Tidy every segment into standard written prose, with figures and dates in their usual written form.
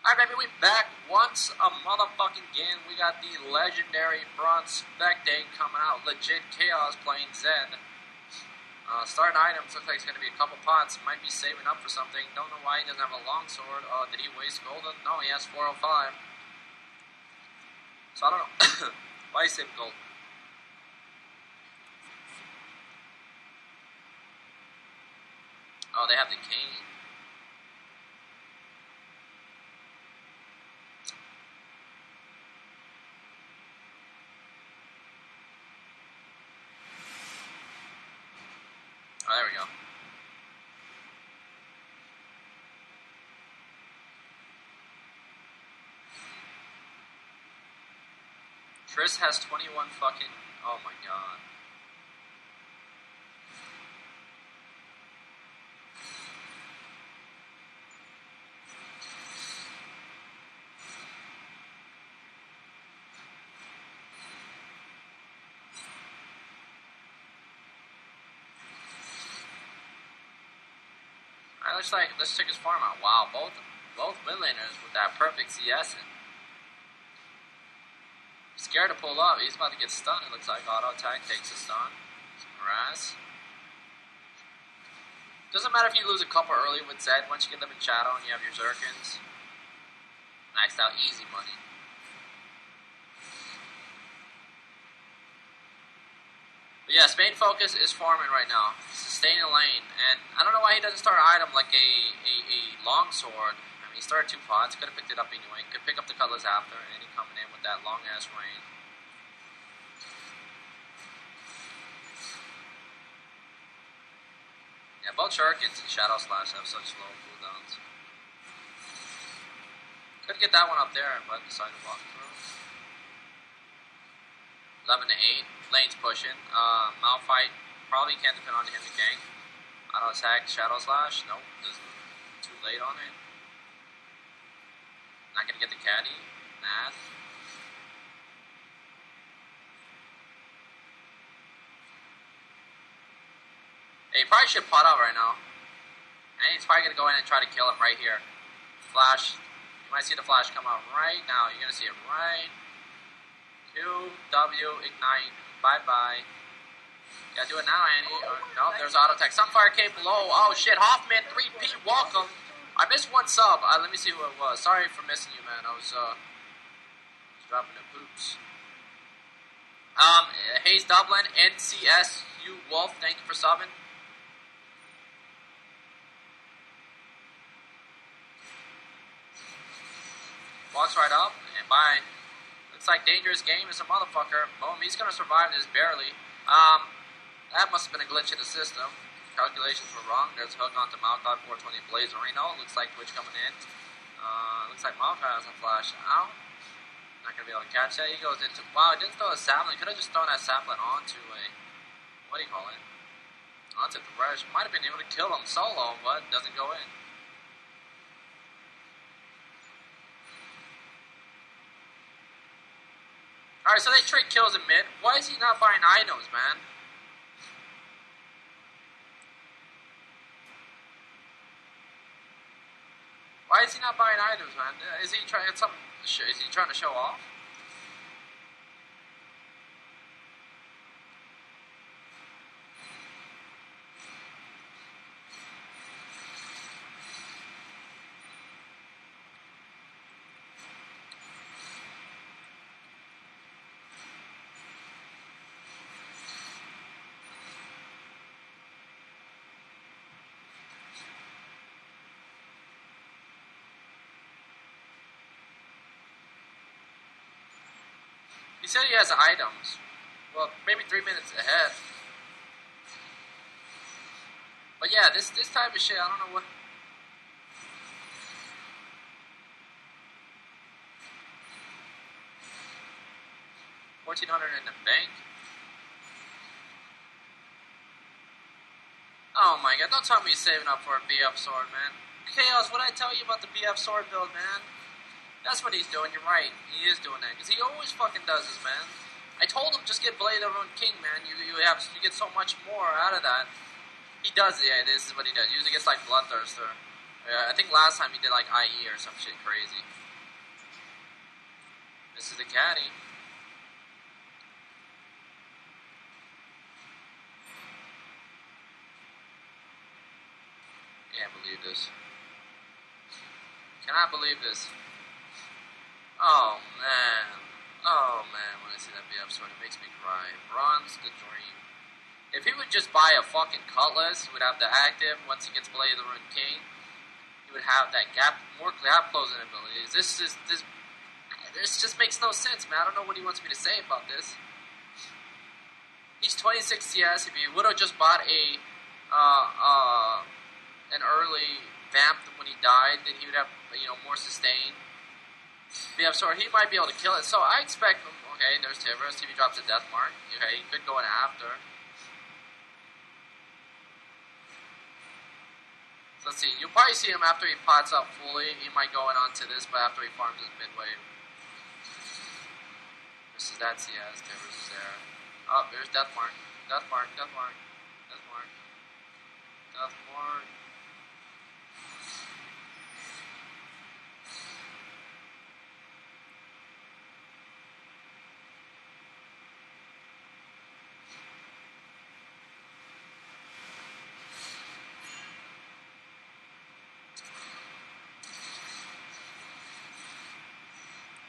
Alright, baby, we back once a motherfucking again. We got the legendary bronze Spectate coming out. Legit Chaos playing Zed. Starting items, looks like it's going to be a couple pots. Might be saving up for something. Don't know why he doesn't have a longsword. Did he waste golden? No, he has 405. So I don't know. Why he saving gold? Oh, they have the cane. Oh, there we go. Triss has 21 fucking... Oh my god. Alright, let's check his farm out. Wow, both mid laners with that perfect CS in. Scared to pull up. He's about to get stunned. It looks like auto attack takes a stun. Harass. Doesn't matter if you lose a couple early with Zed. Once you get them in shadow and you have your Zerkins, maxed out, easy money. But yes, main focus is farming right now. Sustain a lane. And I don't know why he doesn't start an item like a longsword. I mean, he started 2 pots. Could have picked it up anyway. Could pick up the cutlass after. And he coming in with that long-ass rain. Yeah, both Shurikens and Shadow Slash have such low cooldowns. Could get that one up there, but decided to walk through. 11 to 8. Lane's pushing. Malphite probably can't depend on him to gank. Auto attack, Shadow Slash. Nope, just too late on it. Not gonna get the caddy. Mad. Hey, he probably should pot out right now. And he's probably gonna go in and try to kill him right here. Flash. You might see the flash come out right now. You're gonna see it right. Q-W, ignite, bye-bye. Yeah, do it now, Annie. No, there's auto attack. Sunfire came below. Oh shit, Hoffman, 3P, welcome. I missed 1 sub. Let me see who it was. Sorry for missing you, man. I was dropping the poops. Hayes Dublin, NCSU Wolf, thank you for subbing. Walks right up, and bye. Looks like dangerous game is a motherfucker. Boom, he's gonna survive this barely. That must have been a glitch in the system. Calculations were wrong. There's a hook onto Maokai 420 Blaze Reno. Looks like Twitch coming in. Looks like Maokai has a flash out. Not gonna be able to catch that. He goes into... Wow, he didn't throw a sapling. Could have just thrown that sapling onto a... What do you call it? Onto the Thresh. Might have been able to kill him solo, but doesn't go in. Alright, so they trade kills in mid. Why is he not buying items, man? Why is he not buying items, man? Is he trying something? Is he trying to show off? He said he has items. Well, maybe 3 minutes ahead. But yeah, this type of shit, I don't know what... $1,400 in the bank. Oh my god, don't tell me he's saving up for a BF sword, man. Chaos, what did I tell you about the BF sword build, man? That's what he's doing, you're right. He is doing that, because he always fucking does this, man. I told him just get Blade of Rune King, man. You get so much more out of that. He does, yeah, this is what he does. Usually gets like Bloodthirster. I think last time he did like IE or some shit crazy. This is the caddy. Can't believe this. Cannot believe this. Oh man. Oh man, when I see that BF sword, it makes me cry. Bronze the dream. If he would just buy a fucking cutlass, he would have the active. Once he gets Blade of the Ruined King, he would have that more gap closing abilities. This just makes no sense, man. I don't know what he wants me to say about this. He's 26 CS. If he would have just bought an early vamp when he died, then he would have more sustain. BF sword, he might be able to kill it. So I expect him. Okay, there's Tivers. If he drops a death mark, okay, he could go in after. Let's see. You'll probably see him after he pots up fully. He might go in onto this, but after he farms his mid wave. This is that CS. Tivers is there. Oh, there's death mark. Death mark. Death mark. Death mark. Death mark.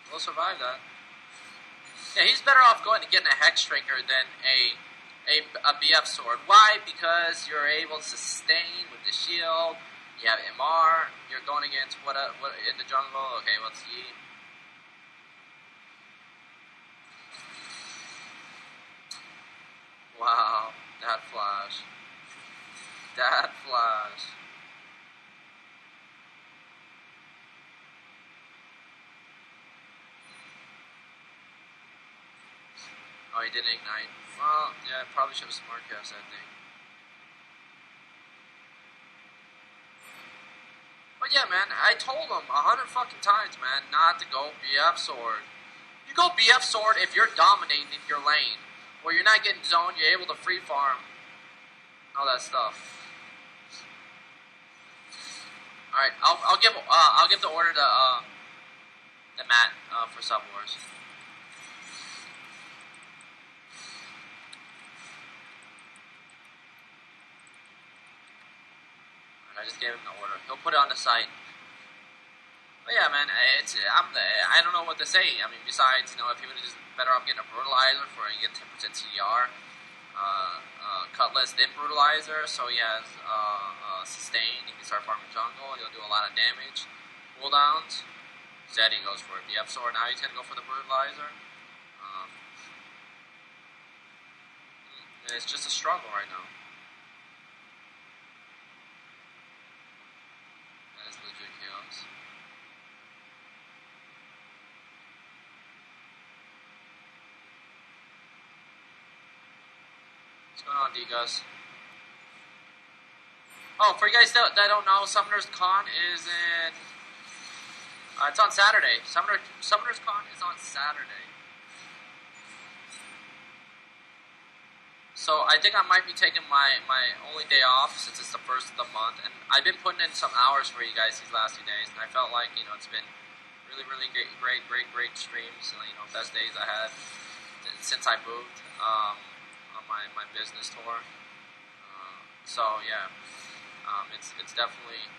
We'll survive that. Yeah, he's better off going to getting a Hex Drinker than a BF sword. Why? Because you're able to sustain with the shield. You have MR. You're going against what in the jungle? Okay, let's see. Wow, that flash. That flash. Oh, he didn't ignite. Well, yeah, I probably should have smart cast that thing. But yeah, man, I told him 100 fucking times, man, not to go BF sword. You go BF sword if you're dominating in your lane, or you're not getting zoned, you're able to free farm, all that stuff. All right, I'll give the order to Matt for Sub Wars. I just gave him the order. He'll put it on the site. But yeah, man, I don't know what to say. I mean, besides, if he would have just better off getting a brutalizer for you get 10% CDR, cutlass, then brutalizer, so he has sustain. He can start farming jungle. He'll do a lot of damage. Cooldowns. Zeddy goes for it. BF sword. Now he's gonna go for the brutalizer. It's just a struggle right now. That is legit chaos. What's going on, D-Gus? Oh, for you guys that don't know, Summoner's Con is in... it's on Saturday. Summoner's Con is on Saturday. So I think I might be taking my only day off since it's the first of the month. And I've been putting in some hours for you guys these last few days. And I felt like, it's been really, really great streams. Best days I had since I moved on my business tour. So yeah, it's definitely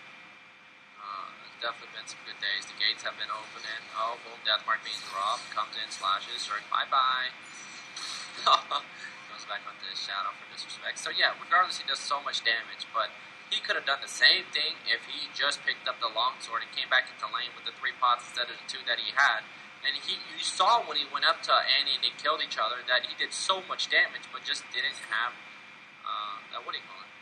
been some good days. The gates have been opening. Oh, boom! Deathmark being dropped. Comes in, slashes. Strike. Bye. Goes back onto his shadow for disrespect. So yeah, regardless, he does so much damage. But he could have done the same thing if he just picked up the longsword and came back into lane with the 3 pots instead of the 2 that he had. And you saw when he went up to Annie and they killed each other that he did so much damage, but just didn't have what do you call it?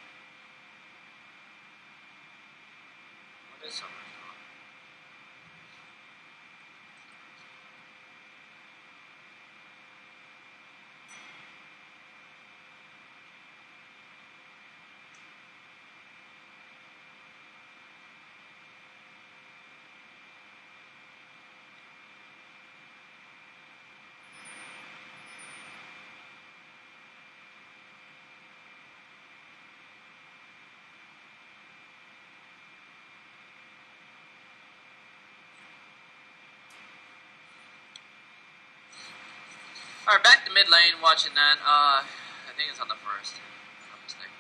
What is Summoner's Con? Alright, back to mid lane, watching that. I think it's on the first. If I'm not mistaken.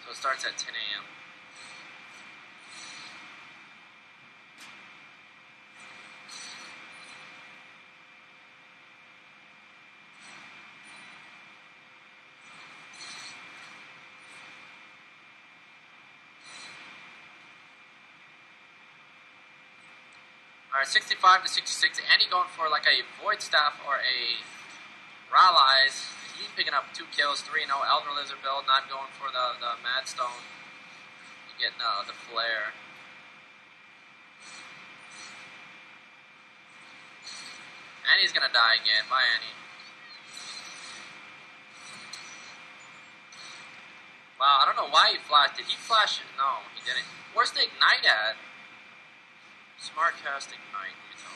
So it starts at 10 a.m. Alright, 65 to 66. Andy going for like a Void Staff or a Rallies. He picking up 2 kills, 3-0. Elder Lizard build, not going for the Mad Stone. You getting the Flare. Annie's gonna die again. Bye, Annie. Wow, I don't know why he flashed. Did he flash it? No, he didn't. Where's the Ignite at? Smart cast Ignite, you know.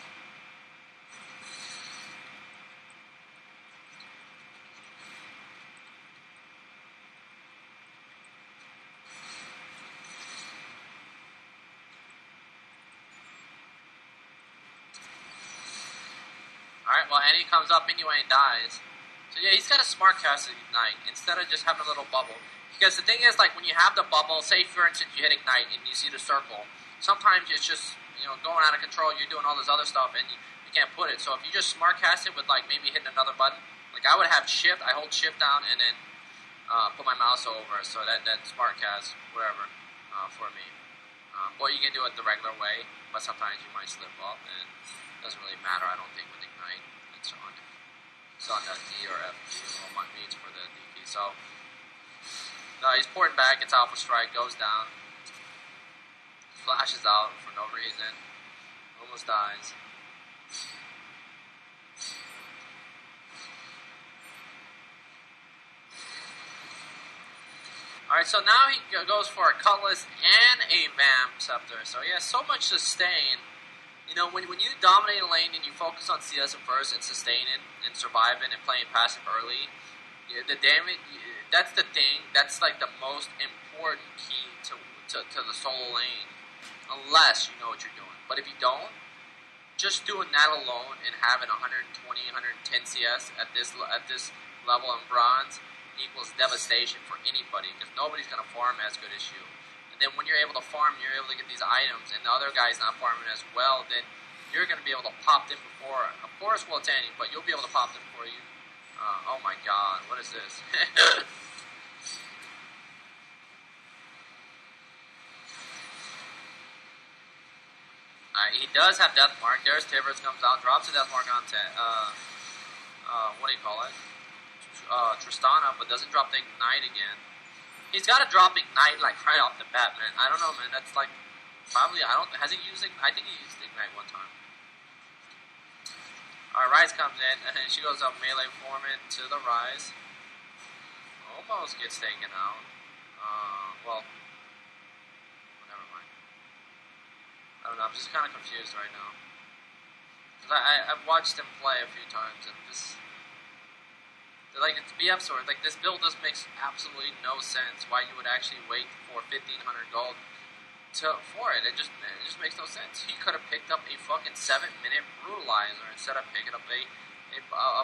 Alright, well, Annie comes up anyway and dies. So yeah, he's got a smart cast Ignite instead of just having a little bubble. Because the thing is, like, when you have the bubble, say for instance you hit Ignite and you see the circle, sometimes it's just, you know, going out of control, you're doing all this other stuff and you can't put it. So if you just smart cast it with like maybe hitting another button, like I would have shift, I hold shift down and then put my mouse over, so that smart cast, whatever, for me. Or you can do it the regular way, but sometimes you might slip up and it doesn't really matter, I don't think, with Ignite. It's on the D or F, what means for the DP. So, no, he's porting back, it's Alpha Strike, goes down, flashes out for no reason, almost dies. Alright, so now he goes for a Cutlass and a Vamp Scepter. So he has so much sustain. You know, when you dominate a lane and you focus on CS at first and sustaining and surviving and playing passive early, the damage, that's the thing, that's like the most important key to the solo lane. Unless you know what you're doing. But if you don't, just doing that alone and having 120, 110 CS at this level in bronze equals devastation for anybody, because nobody's going to farm as good as you. And then when you're able to farm, you're able to get these items, and the other guy's not farming as well, then you're going to be able to pop them before. Of course, well, it's Annie, but you'll be able to pop them before you. Oh my god, what is this? He does have Death Mark. There's Tivers, comes out, drops a Death Mark on what do you call it? Tristana, but doesn't drop the Ignite again. He's got to drop Ignite like right off the bat, man. I don't know, man. That's like probably has he used Ignite? I think he used Ignite one time. Alright, Rise comes in and she goes up melee forming to the Rise. Almost gets taken out. Well, never mind. I don't know. I'm just kind of confused right now. Cause I've watched him play a few times, and this. Like, it's BF sword. Like, this build just makes absolutely no sense why you would actually wait for 1,500 gold for it. It just makes no sense. He could have picked up a fucking 7-minute brutalizer instead of picking up a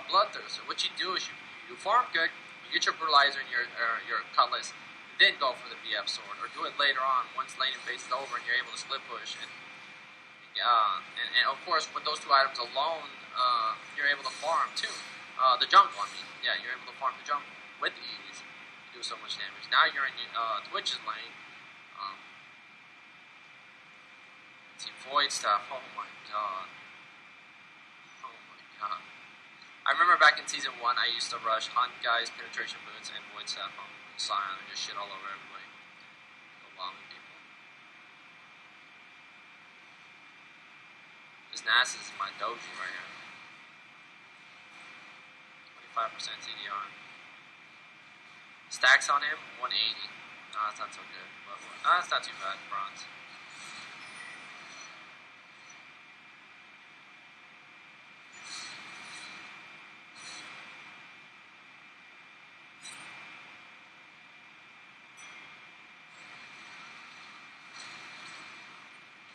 bloodthirster. What you do is you farm good, you get your brutalizer and your cutlass, then go for the BF sword, or do it later on once laning phase is over and you're able to split push. And of course, with those two items alone, you're able to farm too. The jungle, I mean. Yeah, you're able to farm the jungle with ease. You do so much damage. Now you're in Twitch's lane. Let's see, Void Staff. Oh my god. Oh my god. I remember back in Season 1, I used to rush Hunt Guys, Penetration Boots, and Void Staff on Scion and just shit all over everybody. Go bombing people. This Nasus is my doji right here. 5% TDR. Stacks on him, 180. No, that's not so good. But, no, that's not too bad, bronze.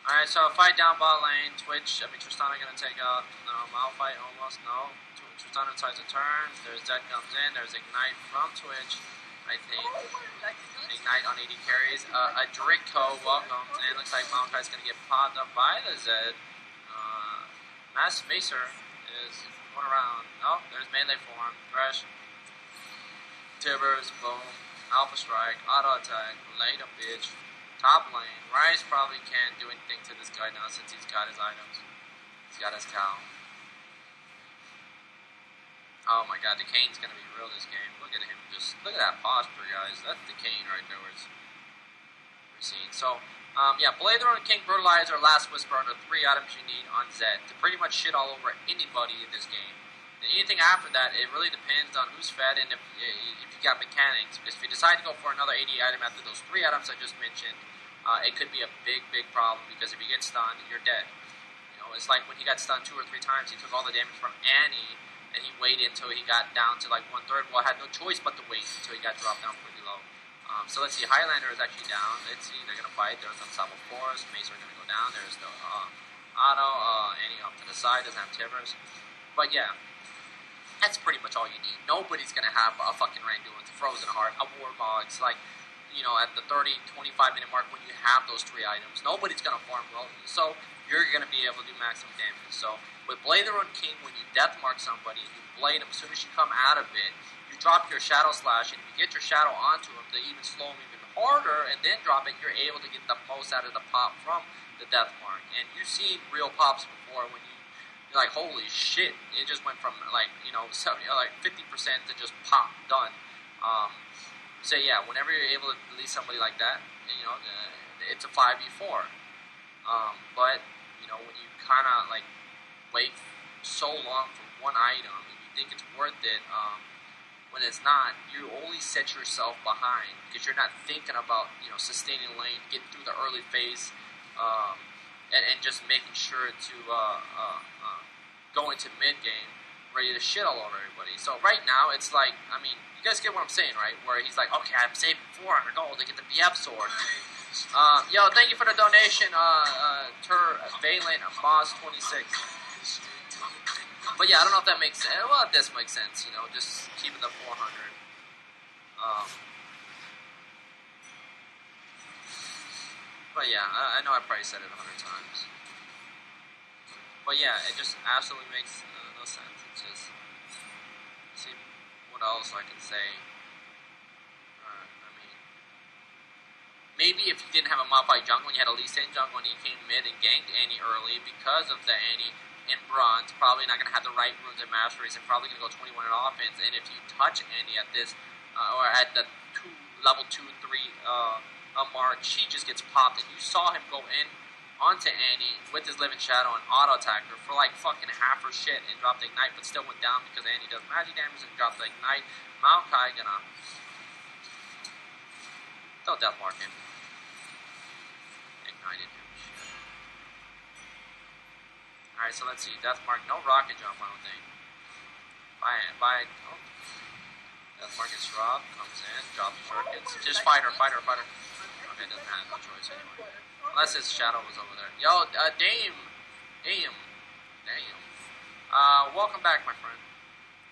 Alright, so fight down bot lane, Twitch, Tristana gonna take out, no, Malphite almost, no. Tristana decides to turn, there's Zed comes in, there's Ignite from Twitch, I think. Ignite on AD carries. A Trick2G welcomes, and it looks like Malphite's gonna get popped up by the Zed. Mass Macer is going around, no, there's melee form, Thresh, Tibbers, boom, Alpha Strike, auto attack, laid a bitch. Top lane, Rice probably can't do anything to this guy now since he's got his items. He's got his cow. Oh my god, the Kane's gonna be real this game. Look at him, just look at that posture, guys. That's the Kane right there we're seeing. So, yeah, Blazer and King Brutalizer, Last Whisper are the 3 items you need on Zed to pretty much shit all over anybody in this game. And anything after that, it really depends on who's fed and if you got mechanics. Because if you decide to go for another AD item after those 3 items I just mentioned, it could be a big problem. Because if you get stunned, you're dead. You know, it's like when he got stunned 2 or 3 times, he took all the damage from Annie, and he waited until he got down to like 1/3. Well, I had no choice but to wait until he got dropped down pretty low. So let's see, Highlander is actually down. Let's see, they're going to fight. There's Unstoppable Force. Mace are going to go down. There's the Auto. Annie off to the side. Doesn't have Tibbers. But yeah, that's pretty much all you need. Nobody's going to have a fucking Randuin's, a Frozen Heart, a Warbogs, like, you know, at the 30, 25-minute mark when you have those 3 items. Nobody's going to farm well. So you're going to be able to do maximum damage. So with Blazer on King, when you death mark somebody, you blade him, as soon as you come out of it, you drop your Shadow Slash, and if you get your Shadow onto him to even slow him even harder, and then drop it, you're able to get the most out of the pop from the death mark. And you've seen real pops before when you're like, holy shit, it just went from like, you know, 70, like 50% to just pop, done. So yeah, whenever you're able to release somebody like that, you know, it's a 5v4. But, you know, when you kind of like wait so long for one item and you think it's worth it, when it's not, you only set yourself behind because you're not thinking about, you know, sustaining lane, getting through the early phase, and just making sure to go into mid game ready to shit all over everybody. So right now it's like, I mean, you guys get what I'm saying, right? Where he's like, okay, I'm saving 400 gold to get the BF sword. Yo, thank you for the donation, Valen Moss 26. But yeah, I don't know if that makes sense. Well, it does make sense, you know, just keeping the 400. But yeah, I know I probably said it 100 times. But yeah, it just absolutely makes no sense. It's just, see what else I can say. I mean, maybe if you didn't have a Malphite jungle and you had a Lee Sin jungle and he came mid and ganked Annie early because of the Annie in bronze, probably not going to have the right runes and masteries and probably going to go 21 in offense. And if you touch Annie at this, or at the level 2, 3 mark, she just gets popped. And you saw him go in onto Annie with his Living Shadow and auto attack her for like fucking half her shit and dropped the Ignite, but still went down because Annie does magic damage and dropped the Ignite. Maokai gonna still death mark him. Ignited him. Alright, so let's see. Death mark, no rocket jump, I don't think. Oh. Death mark gets dropped, comes in, drops circuits. Just fight her. Okay, doesn't have no choice anymore. Unless his shadow was over there. Yo, Dame. Welcome back, my friend.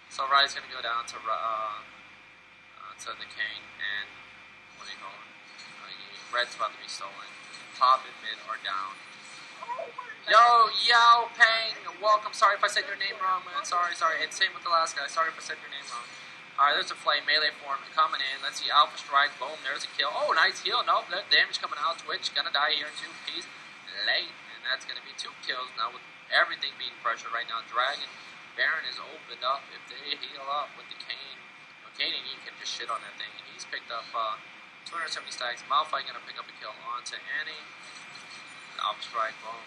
So Rye's gonna go down to the King, and what do you call it? Red's about to be stolen. Top and mid are down. Yo, Pang, welcome. Sorry if I said your name wrong, man. Sorry. And same with the last guy. Sorry if I said your name wrong. Alright, there's a flame, melee form coming in. Let's see, Alpha Strike, boom, there's a kill. Oh, nice heal. Nope, that damage coming out. Twitch, gonna die here in 2 piece. Late, and that's gonna be 2 kills now with everything being pressured right now. Dragon, Baron is opened up. If they heal up with the Kane, Kane and E can just shit on that thing. And he's picked up 270 stacks. Malphite gonna pick up a kill onto Annie. Alpha Strike, boom.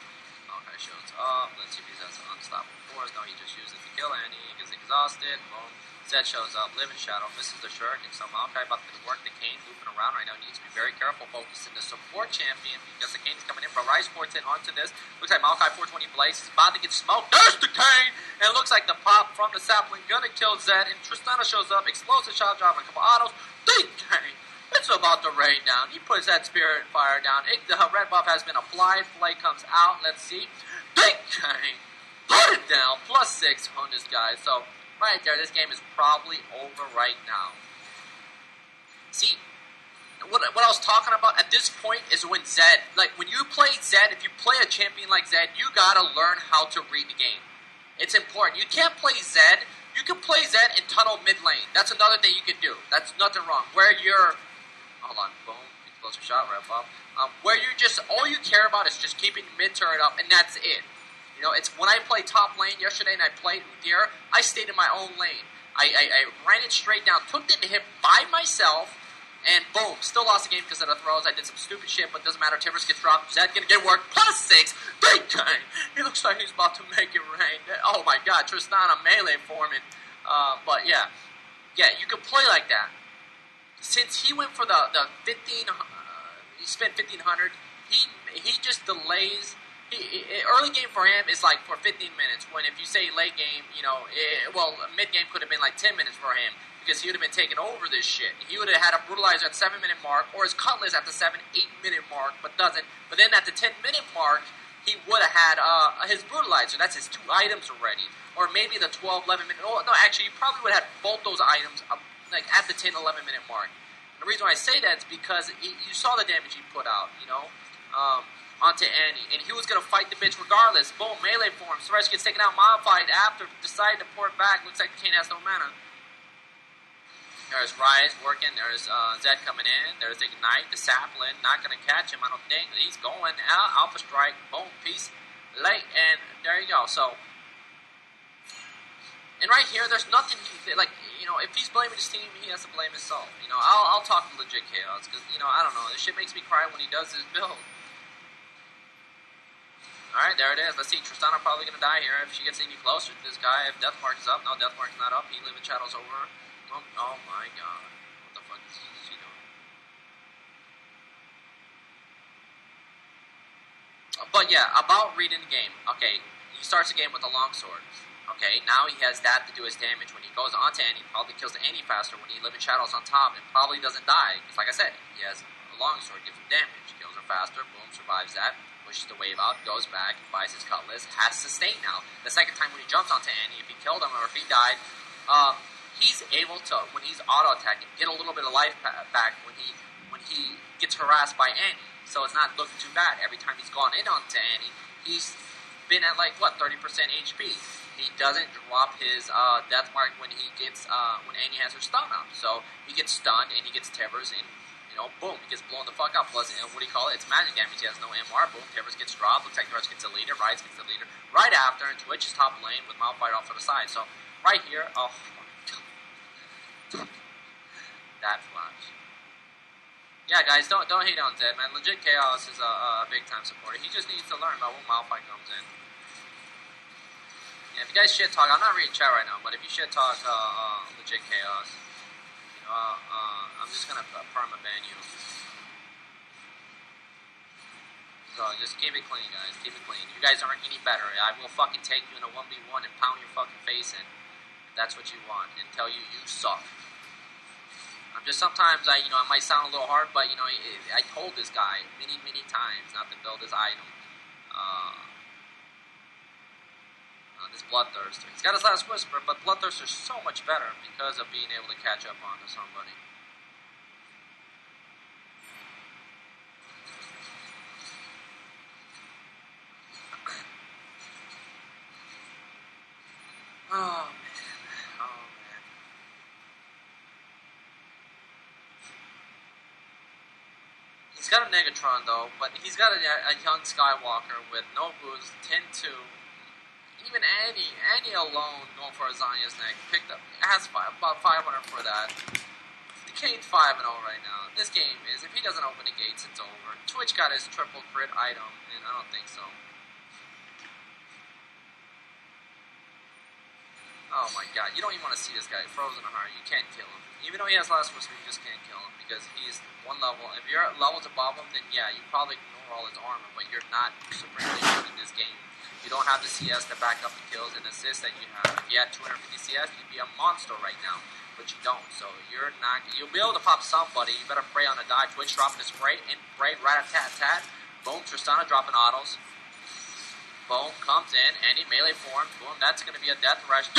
Malphite shows up. Let's see if he has an Unstoppable Force. No, he just used it to kill Annie. He gets exhausted. Boom. Zed shows up. Living Shadow misses the Shuriken. So Malphite about to work the Kane looping around right now. Needs to be very careful focusing the support champion because the Kane's coming in. But Rice ports in onto this. Looks like Malphite 420 Blaze is about to get smoked. There's the Kane! And it looks like the pop from the sapling gonna kill Zed. And Tristana shows up. Explosive shot drop and a couple autos. The Kane! It's about to rain down. He puts that spirit fire down. The red buff has been applied. Flight comes out. Let's see. Big bang. Put it down. +6 on this guy. So, right there, this game is probably over right now. See, what I was talking about at this point is when Zed, like when you play Zed, if you play a champion like Zed, you gotta learn how to read the game. It's important. You can't play Zed. You can play Zed and tunnel mid lane. That's another thing you can do. That's nothing wrong. Where you're, hold on, boom, closer shot, right off. Where you're just, all you care about is just keeping mid turret up, and that's it. You know, it's when I played top lane yesterday and I played Udyr, I stayed in my own lane. I ran it straight down, took the hit by myself, and boom, still lost the game because of the throws. I did some stupid shit, but doesn't matter. Timbers gets dropped. Zed's gonna get work. +6. Big time. He looks like he's about to make it rain. Oh my god, Tristana melee forming. But yeah, you can play like that. Since he went for the 15, he spent 1,500. He just delays. Early game for him is like for 15 minutes. When if you say late game, you know, mid game could have been like 10 minutes for him. Because he would have been taking over this shit. He would have had a brutalizer at 7-minute mark, or his cutlass at the 7-8-minute mark, but doesn't. But then at the 10-minute mark, he would have had his brutalizer. That's his 2 items already. Or maybe the 12, 11-minute. Oh, no, actually, you probably would have had both those items like at the 10, 11-minute mark. And the reason why I say that is because you saw the damage he put out, you know, onto Annie. And he was going to fight the bitch regardless. Boom, melee form. Suresh gets taken out, modified after, decided to port back. Looks like the Kane has no mana. There's Rise working. There's Zed coming in. There's Ignite. The Sapling. Not going to catch him, I don't think. He's going. Alpha Strike. Boom. Peace. Late. And there you go. So, and right here, there's nothing like, you know, if he's blaming his team, he has to blame himself. You know, I'll talk to legit Chaos. Because, you know, I don't know. This shit makes me cry when he does his build. Alright, there it is. Let's see. Tristana probably going to die here if she gets any closer to this guy. If Deathmark is up. No, Deathmark's not up. He living shadows over. Oh my god. What the fuck is she doing? But yeah, about reading the game. Okay, he starts the game with a longsword. Okay, now he has that to do his damage. When he goes onto Annie, probably kills the Annie faster when he lives in shadows on top and probably doesn't die. Because like I said, he has a longsword, gives him damage, kills her faster, boom, survives that, pushes the wave out, goes back, buys his cutlass, has sustain now. The second time when he jumps onto Annie, if he killed him or if he died, he's able to, when he's auto-attacking, get a little bit of life back when he gets harassed by Annie. So it's not looking too bad. Every time he's gone in onto Annie, he's been at like, 30% HP. He doesn't drop his death mark when he gets, when Annie has her stun up. So he gets stunned and he gets Timbers and, you know, boom, he gets blown the fuck up. Plus, what do you call it? It's magic damage. He has no MR. Boom, Timbers gets dropped. Looks like the rest gets a leader. Rise gets the leader. Right after, and Twitch is top lane with Malphite off to the side. So right here, oh, that flash. Yeah, guys, don't hate on Zed, man. Legit Chaos is a big time supporter. He just needs to learn about when Malphite comes in. Yeah, if you guys shit talk, I'm not reading chat right now, but if you shit talk Legit Chaos, you know, I'm just gonna perma-ban you. So just keep it clean, guys. Keep it clean. You guys aren't any better. I will fucking take you in a 1v1 and pound your fucking face in. That's what you want, and tell you suck. I'm just sometimes I might sound a little hard, but you know I told this guy many times not to build this item. This Bloodthirster. He's got his last whisper, but Bloodthirster's so much better because of being able to catch up onto somebody. Oh man. He's got a Negatron though, but he's got a young Skywalker with no boost, 10-2. Even Annie alone going for a Zanya's neck, picked up, has about 500 for that. The Kane's 5-0 right now. This game is, if he doesn't open the gates, it's over. Twitch got his triple crit item, and I don't think so. Oh my god, you don't even want to see this guy. Frozen Heart, you can't kill him. Even though he has last whisper, you just can't kill him, because he's one level. If you're at levels above him, then yeah, you probably ignore all his armor, but you're not supremely good in this game. You don't have the CS to back up the kills and assists that you have. If you had 250 CS, you'd be a monster right now. but you don't. So you'll be able to pop somebody. You better pray on a die. Twitch dropping his spray, in pray, right at tat. Boom, Tristana dropping autos. Boom, comes in, any melee form. Boom, that's going to be a death rush.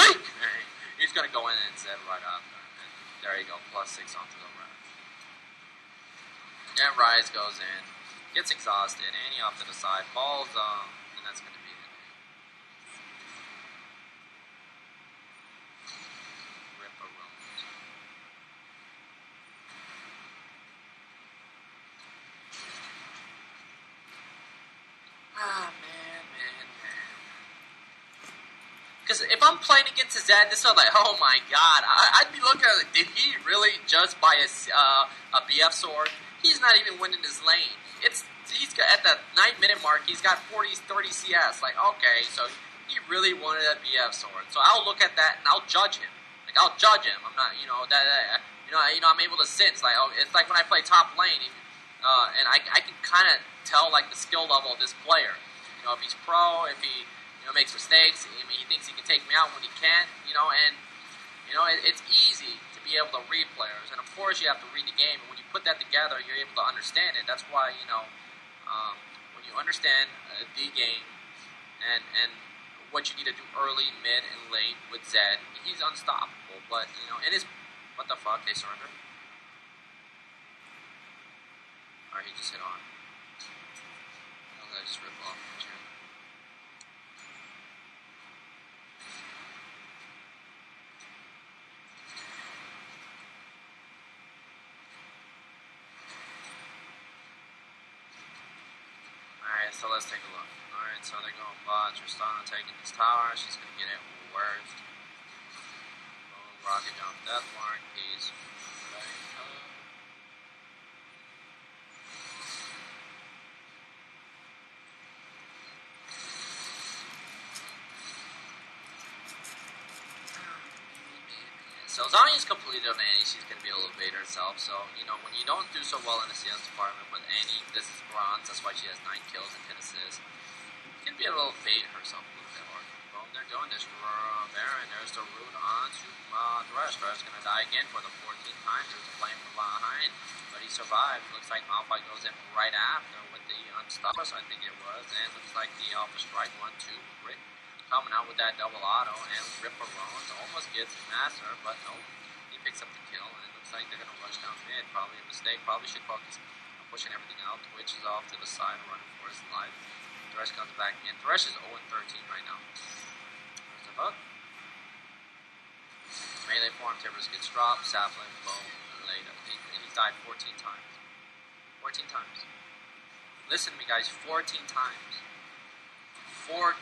He's going to go in and set right after. And there you go, +6 onto the rise. And Rise goes in, gets exhausted, Annie off to the side, falls, and that's going to be it. Rip a room. Man. Because if I'm playing against his dad, this is like, oh my god, I'd be looking at it, did he really just buy a BF sword? He's not even winning his lane. He's got, at the 9-minute mark, he's got 30 CS. Like, okay, so he really wanted a BF sword. So I'll look at that and I'll judge him. Like, I'll judge him. I'm not, I'm able to sense. Like, it's like when I play top lane, and I can kind of tell like the skill level of this player. You know, if he's pro, if he makes mistakes. I mean, he thinks he can take me out when he can't, and it's easy to be able to read players, and of course you have to read the game, and when you put that together, you're able to understand it. That's why, when you understand the game and what you need to do early, mid, and late with Zed, he's unstoppable, but, it is, what the fuck, they surrendered? Or he just hit on. I just rip off the chair. Alright, so let's take a look. Alright, so they're going bot. Tristana taking this tower. She's going to get it worst. Boom, rocket jump, death mark, peace. So Zanya's completed on Annie, she's going to be able to evade herself. So, when you don't do so well in the CS department with Annie, this is bronze, that's why she has 9 kills and 10 assists. You can be able to evade herself a little bit more. Boom, they're going this Baron. There's the root on to Thresh. Thresh going to die again for the 14th time. There's a flame from behind, but he survived. Looks like Malphite goes in right after with the Unstoppers, I think it was. And looks like the Alpha Strike 1-2 Rick coming out with that double auto, and Ripper Rollins almost gets Master, but no, he picks up the kill, and it looks like they're going to rush down mid. Probably a mistake, probably should focus on pushing everything out. Twitch is off to the side, running for his life. Thresh comes back in. Thresh is 0-13 right now. There's a bug. Melee form, Timbers gets dropped, Sapling, boom, later. He's died 14 times. 14 times. Listen to me, guys, 14 times. 14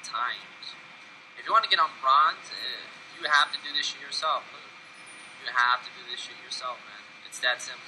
times. If you want to get on bronze, you have to do this shit yourself. You have to do this shit yourself, man. It's that simple.